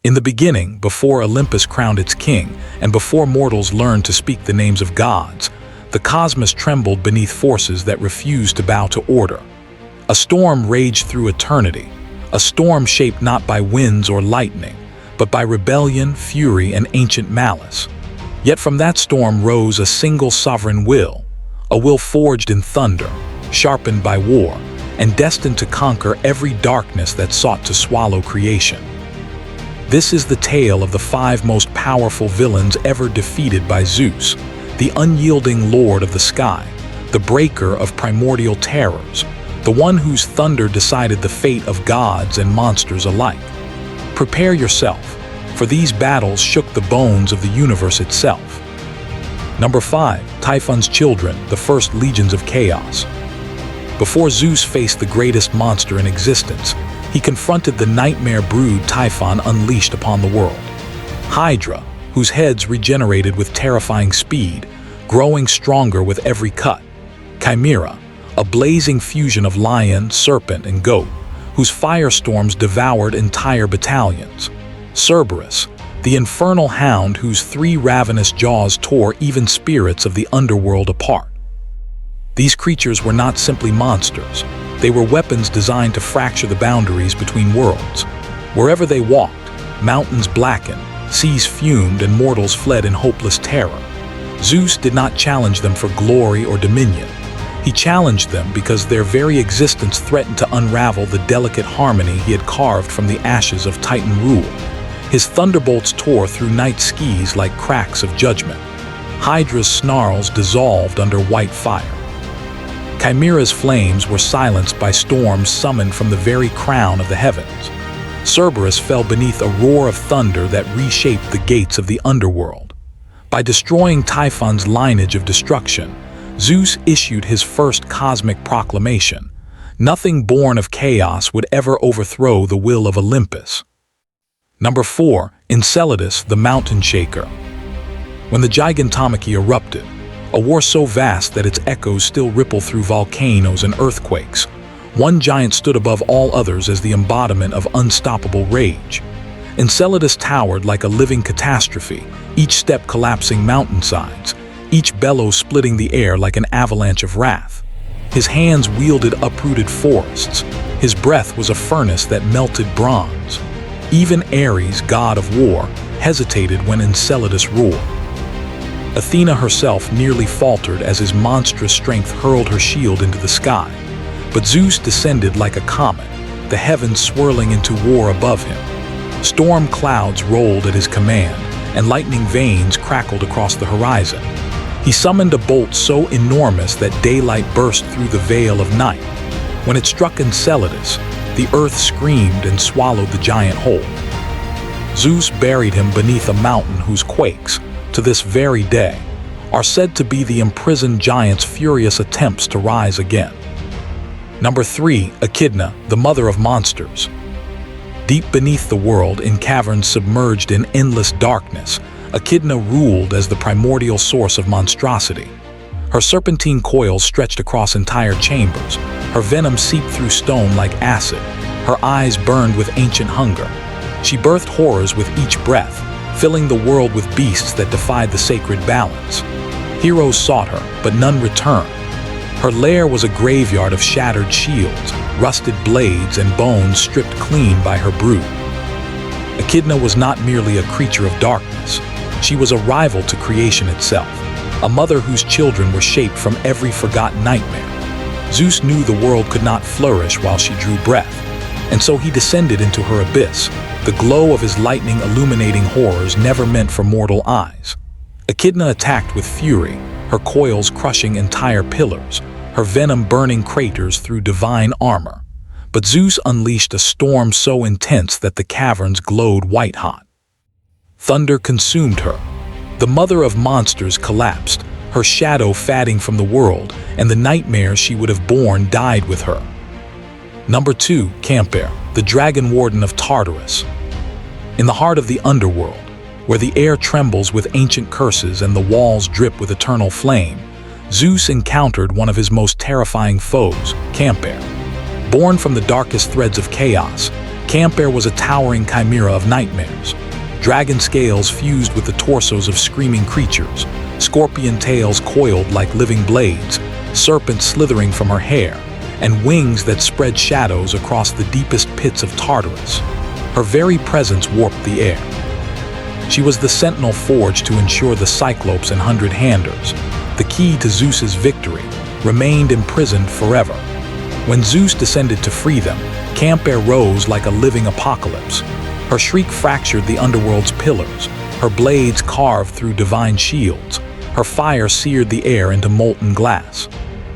In the beginning, before Olympus crowned its king, and before mortals learned to speak the names of gods, the cosmos trembled beneath forces that refused to bow to order. A storm raged through eternity, a storm shaped not by winds or lightning, but by rebellion, fury, and ancient malice. Yet from that storm rose a single sovereign will, a will forged in thunder, sharpened by war, and destined to conquer every darkness that sought to swallow creation. This is the tale of the 5 most powerful villains ever defeated by Zeus, the unyielding lord of the sky, the breaker of primordial terrors, the one whose thunder decided the fate of gods and monsters alike. Prepare yourself, for these battles shook the bones of the universe itself. Number 5. Typhon's children, the first legions of chaos. Before Zeus faced the greatest monster in existence, he confronted the nightmare brood Typhon unleashed upon the world. Hydra, whose heads regenerated with terrifying speed, growing stronger with every cut. Chimera, a blazing fusion of lion, serpent, and goat, whose firestorms devoured entire battalions. Cerberus, the infernal hound whose 3 ravenous jaws tore even spirits of the underworld apart. These creatures were not simply monsters. They were weapons designed to fracture the boundaries between worlds. Wherever they walked, mountains blackened, seas fumed, and mortals fled in hopeless terror. Zeus did not challenge them for glory or dominion. He challenged them because their very existence threatened to unravel the delicate harmony he had carved from the ashes of Titan rule. His thunderbolts tore through night skies like cracks of judgment. Hydra's snarls dissolved under white fire. Chimera's flames were silenced by storms summoned from the very crown of the heavens. Cerberus fell beneath a roar of thunder that reshaped the gates of the underworld. By destroying Typhon's lineage of destruction, Zeus issued his first cosmic proclamation. Nothing born of chaos would ever overthrow the will of Olympus. Number 4. Enceladus, the mountain shaker. When the Gigantomachy erupted, a war so vast that its echoes still ripple through volcanoes and earthquakes, one giant stood above all others as the embodiment of unstoppable rage. Enceladus towered like a living catastrophe, each step collapsing mountainsides, each bellow splitting the air like an avalanche of wrath. His hands wielded uprooted forests. His breath was a furnace that melted bronze. Even Ares, god of war, hesitated when Enceladus roared. Athena herself nearly faltered as his monstrous strength hurled her shield into the sky. But Zeus descended like a comet, the heavens swirling into war above him. Storm clouds rolled at his command, and lightning veins crackled across the horizon. He summoned a bolt so enormous that daylight burst through the veil of night. When it struck Enceladus, the earth screamed and swallowed the giant whole. Zeus buried him beneath a mountain whose quakes, to this very day, are said to be the imprisoned giant's furious attempts to rise again. Number 3. Echidna, the mother of monsters. Deep beneath the world, in caverns submerged in endless darkness, Echidna ruled as the primordial source of monstrosity. Her serpentine coils stretched across entire chambers. Her venom seeped through stone like acid. Her eyes burned with ancient hunger. She birthed horrors with each breath, filling the world with beasts that defied the sacred balance. Heroes sought her, but none returned. Her lair was a graveyard of shattered shields, rusted blades, and bones stripped clean by her brood. Echidna was not merely a creature of darkness. She was a rival to creation itself, a mother whose children were shaped from every forgotten nightmare. Zeus knew the world could not flourish while she drew breath, and so he descended into her abyss, the glow of his lightning illuminating horrors never meant for mortal eyes. Echidna attacked with fury, her coils crushing entire pillars, her venom burning craters through divine armor. But Zeus unleashed a storm so intense that the caverns glowed white-hot. Thunder consumed her. The mother of monsters collapsed, her shadow fading from the world, and the nightmares she would have borne died with her. Number 2. Camper, the dragon warden of Tartarus. In the heart of the underworld, where the air trembles with ancient curses and the walls drip with eternal flame, Zeus encountered one of his most terrifying foes, Camper. Born from the darkest threads of chaos, Camper was a towering chimera of nightmares. Dragon scales fused with the torsos of screaming creatures, scorpion tails coiled like living blades, serpents slithering from her hair, and wings that spread shadows across the deepest pits of Tartarus. Her very presence warped the air. She was the sentinel forged to ensure the Cyclops and Hundred-Handers, the key to Zeus's victory, remained imprisoned forever. When Zeus descended to free them, Camper rose like a living apocalypse. Her shriek fractured the underworld's pillars, her blades carved through divine shields, her fire seared the air into molten glass.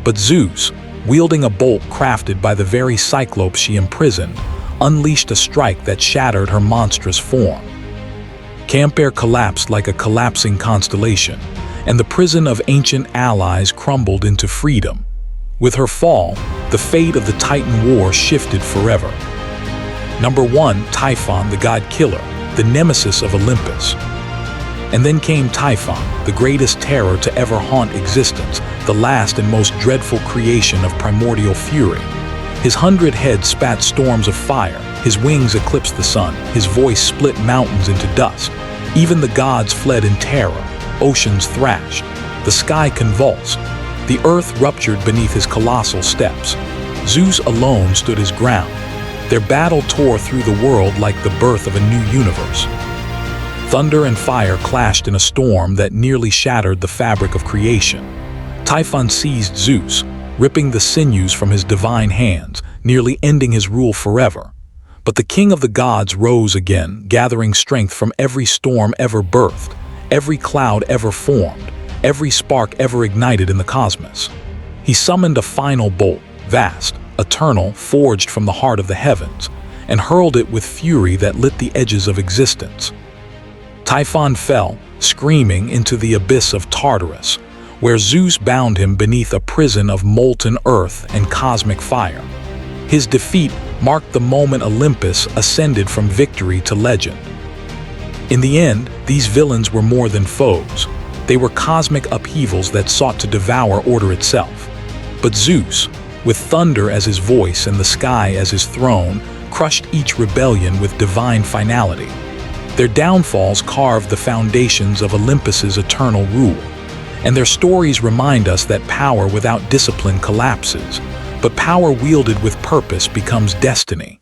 But Zeus, wielding a bolt crafted by the very Cyclops she imprisoned, unleashed a strike that shattered her monstrous form. Camper collapsed like a collapsing constellation, and the prison of ancient allies crumbled into freedom. With her fall, the fate of the Titan War shifted forever. Number 1, Typhon, the god-killer, the nemesis of Olympus. And then came Typhon, the greatest terror to ever haunt existence, the last and most dreadful creation of primordial fury. His 100 heads spat storms of fire, his wings eclipsed the sun, his voice split mountains into dust. Even the gods fled in terror, oceans thrashed, the sky convulsed, the earth ruptured beneath his colossal steps. Zeus alone stood his ground. Their battle tore through the world like the birth of a new universe. Thunder and fire clashed in a storm that nearly shattered the fabric of creation. Typhon seized Zeus, ripping the sinews from his divine hands, nearly ending his rule forever. But the king of the gods rose again, gathering strength from every storm ever birthed, every cloud ever formed, every spark ever ignited in the cosmos. He summoned a final bolt, vast, eternal, forged from the heart of the heavens, and hurled it with fury that lit the edges of existence. Typhon fell, screaming, into the abyss of Tartarus, where Zeus bound him beneath a prison of molten earth and cosmic fire. His defeat marked the moment Olympus ascended from victory to legend. In the end, these villains were more than foes. They were cosmic upheavals that sought to devour order itself. But Zeus, with thunder as his voice and the sky as his throne, crushed each rebellion with divine finality. Their downfalls carved the foundations of Olympus's eternal rule, and their stories remind us that power without discipline collapses, but power wielded with purpose becomes destiny.